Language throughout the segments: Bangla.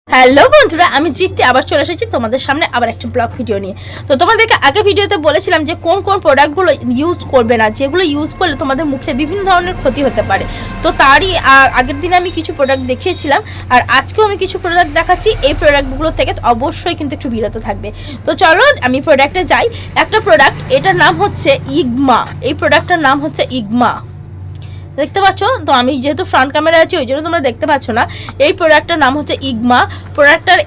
হ্যালো বন্ধুরা, আমি তৃপ্তি আবার চলে এসেছি তোমাদের সামনে আবার একটা ব্লগ ভিডিও নিয়ে। তো তোমাদেরকে আগে ভিডিওতে বলেছিলাম যে কোন কোন প্রোডাক্টগুলো ইউজ করবে না, যেগুলো ইউজ করলে তোমাদের মুখে বিভিন্ন ধরনের ক্ষতি হতে পারে। তো তারই আগের দিনে আমি কিছু প্রোডাক্ট দেখিয়েছিলাম, আর আজকেও আমি কিছু প্রোডাক্ট দেখাচ্ছি। এই প্রোডাক্টগুলো থেকে অবশ্যই কিন্তু একটু বিরত থাকবে। তো চলো আমি প্রোডাক্টে যাই। একটা প্রোডাক্ট, এটার নাম হচ্ছে ইগমা। এই প্রোডাক্টটার নাম হচ্ছে ইগমা, দেখতে পাচ্ছ তো। আমি যেহেতু ফ্রন্ট ক্যামেরা আছি ওই জন্য তোমরা দেখতে পাচ্ছ না। এই প্রোডাক্টটার নাম হচ্ছে ইগমা। প্রোডাক্টটার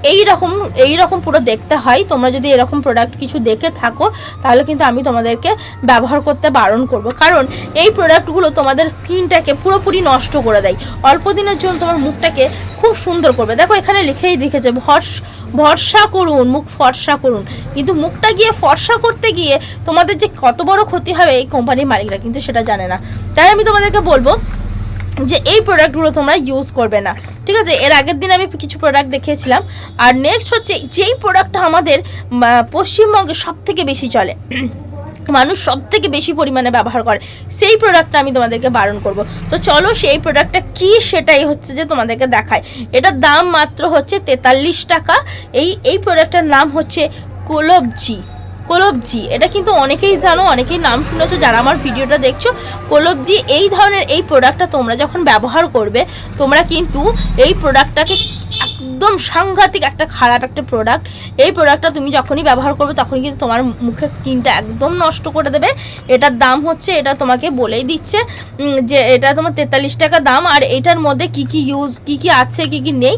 এইরকম পুরো দেখতে হয়। তোমরা যদি এরকম প্রোডাক্ট কিছু দেখে থাকো তাহলে কিন্তু আমি তোমাদেরকে ব্যবহার করতে বারণ করব, কারণ এই প্রোডাক্টগুলো তোমাদের স্কিনটাকে পুরোপুরি নষ্ট করে দেয়। অল্প দিনের জন্য তোমার মুখটাকে খুব সুন্দর করবে। দেখো এখানে লিখেই লিখেছে ভরসা করুন, মুখ ফর্সা করুন, কিন্তু মুখটা গিয়ে ফর্সা করতে গিয়ে তোমাদের যে কত বড় ক্ষতি হবে এই কোম্পানির মালিকরা কিন্তু সেটা জানে না। তাই আমি তোমাদেরকে বলবো যে এই প্রোডাক্টগুলো তোমরা ইউজ করবে না, ঠিক আছে। এর আগের দিন আমি কিছু প্রোডাক্ট দেখিয়েছিলাম। আর নেক্সট হচ্ছে যেই প্রোডাক্টটা আমাদের পশ্চিমবঙ্গে সব থেকে বেশি চলে, মানুষ সব থেকে বেশি পরিমাণে ব্যবহার করে, সেই প্রোডাক্টটা আমি তোমাদেরকে বারণ করব। তো চলো সেই প্রোডাক্টটা কি সেটাই হচ্ছে যে তোমাদেরকে দেখায়। এটার দাম মাত্র হচ্ছে 43 টাকা। এই প্রোডাক্টটার নাম হচ্ছে কোলবজি। এটা কিন্তু অনেকেই জানো, অনেকেই নাম শুনেছো যারা আমার ভিডিওটা দেখছো। কোলবজি এই ধরনের এই প্রোডাক্টটা তোমরা যখন ব্যবহার করবে, তোমরা কিন্তু এই প্রোডাক্টটাকে একদম সাংঘাতিক একটা খারাপ একটা প্রোডাক্ট। এই প্রোডাক্টটা তুমি যখনই ব্যবহার করবে তখনই কিন্তু তোমার মুখের স্কিনটা একদম নষ্ট করে দেবে। এটার দাম হচ্ছে, এটা তোমাকে বলেই দিচ্ছে যে এটা তোমার 43 টাকা দাম। আর এটার মধ্যে কি কি আছে কি কি নেই,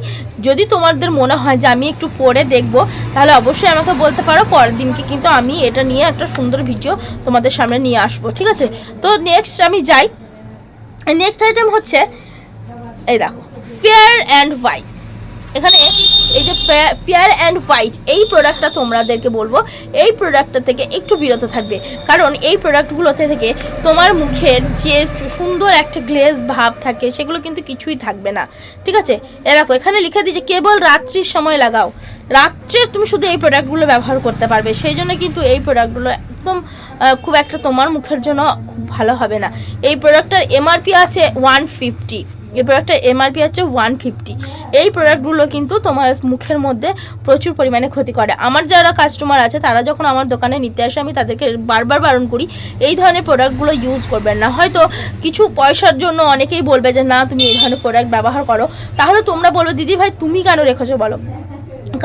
যদি তোমাদের মনে হয় যে আমি একটু পরে দেখব তাহলে অবশ্যই আমাকে বলতে পারো। পরের দিনকে কিন্তু আমি এটা নিয়ে একটা সুন্দর ভিডিও তোমাদের সামনে নিয়ে আসবো, ঠিক আছে। তো নেক্সট আমি যাই। নেক্সট আইটেম হচ্ছে এই দেখো, ফেয়ার অ্যান্ড হোয়াইট। এখানে এই যে ফেয়ার অ্যান্ড হোয়াইট, এই প্রোডাক্টটা তোমাদেরকে বলবো এই প্রোডাক্টটা থেকে একটু বিরত থাকবে, কারণ এই প্রোডাক্টগুলোতে থেকে তোমার মুখের যে সুন্দর একটা গ্লেজ ভাব থাকে সেগুলো কিন্তু কিছুই থাকবে না, ঠিক আছে। দেখো এখানে লিখে দিয়েছে কেবল রাত্রির সময় লাগাও, রাত্রে তুমি শুধু এই প্রোডাক্টগুলো ব্যবহার করতে পারবে। সেই জন্য কিন্তু এই প্রোডাক্টগুলো একদম খুব একটা তোমার মুখের জন্য খুব ভালো হবে না। এই প্রোডাক্টটার এমআরপি আছে 150। এই প্রোডাক্টের এমআরপি হচ্ছে 150। এই প্রোডাক্টগুলো কিন্তু তোমার মুখের মধ্যে প্রচুর পরিমাণে ক্ষতি করে। আমার যারা কাস্টমার আছে তারা যখন আমার দোকানে নিতে আসে আমি তাদেরকে বারবার বারণ করি এই ধরনের প্রোডাক্টগুলো ইউজ করবেন না। হয়তো কিছু পয়সার জন্য অনেকেই বলবে যে না তুমি এই ধরনের প্রোডাক্ট ব্যবহার করো, তাহলে তোমরা বলো দিদি ভাই তুমি কেন রেখেছো বলো।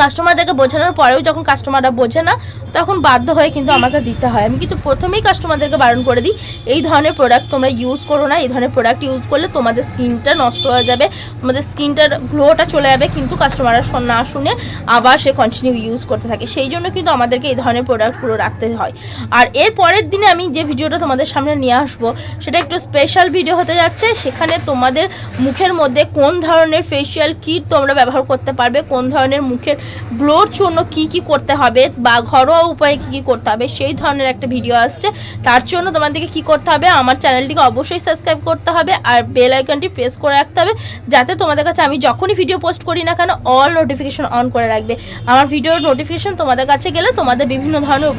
কাস্টমারদেরকে বোঝানোর পরেও যখন কাস্টমাররা বোঝে না তখন বাধ্য হয়ে কিন্তু আমাকে দিতে হয়। আমি কিন্তু প্রথমেই কাস্টমারদেরকে বারণ করে দিই এই ধরনের প্রোডাক্ট তোমরা ইউজ করো না। এই ধরনের প্রোডাক্ট ইউজ করলে তোমাদের স্কিনটা নষ্ট হয়ে যাবে, তোমাদের স্কিনটার গ্লোটা চলে যাবে, কিন্তু কাস্টমাররা না শুনে আবার সে কন্টিনিউ ইউজ করতে থাকে। সেই জন্য কিন্তু আমাদেরকে এই ধরনের প্রোডাক্টগুলো রাখতে হয়। আর এর পরের দিনে আমি যে ভিডিওটা তোমাদের সামনে নিয়ে আসবো সেটা একটু স্পেশাল ভিডিও হতে যাচ্ছে। সেখানে তোমাদের মুখের মধ্যে কোন ধরনের ফেসিয়াল কিট তোমরা ব্যবহার করতে পারবে, কোন ধরনের মুখের গ্লোর জন্য কি কি করতে হবে বা ঘরোয়া উপায়ে কি কি করতে হবে সেই ধরনের একটা ভিডিও আসছে। তার জন্য তোমাদেরকে কি করতে হবে, আমার চ্যানেলটিকে অবশ্যই সাবস্ক্রাইব করতে হবে আর বেল আইকনটি প্রেস করে রাখতে হবে, যাতে তোমাদের কাছে আমি যখনই ভিডিও পোস্ট করি না কেন অল নোটিফিকেশন অন করে রাখবে। আমার ভিডিওর নোটিফিকেশন তোমাদের কাছে গেলে তোমাদের বিভিন্ন ধরনের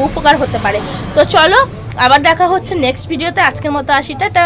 উপকার হতে পারে। তো চলো আবার দেখা হচ্ছে নেক্সট ভিডিওতে। আজকের মতো আসি, টাটা।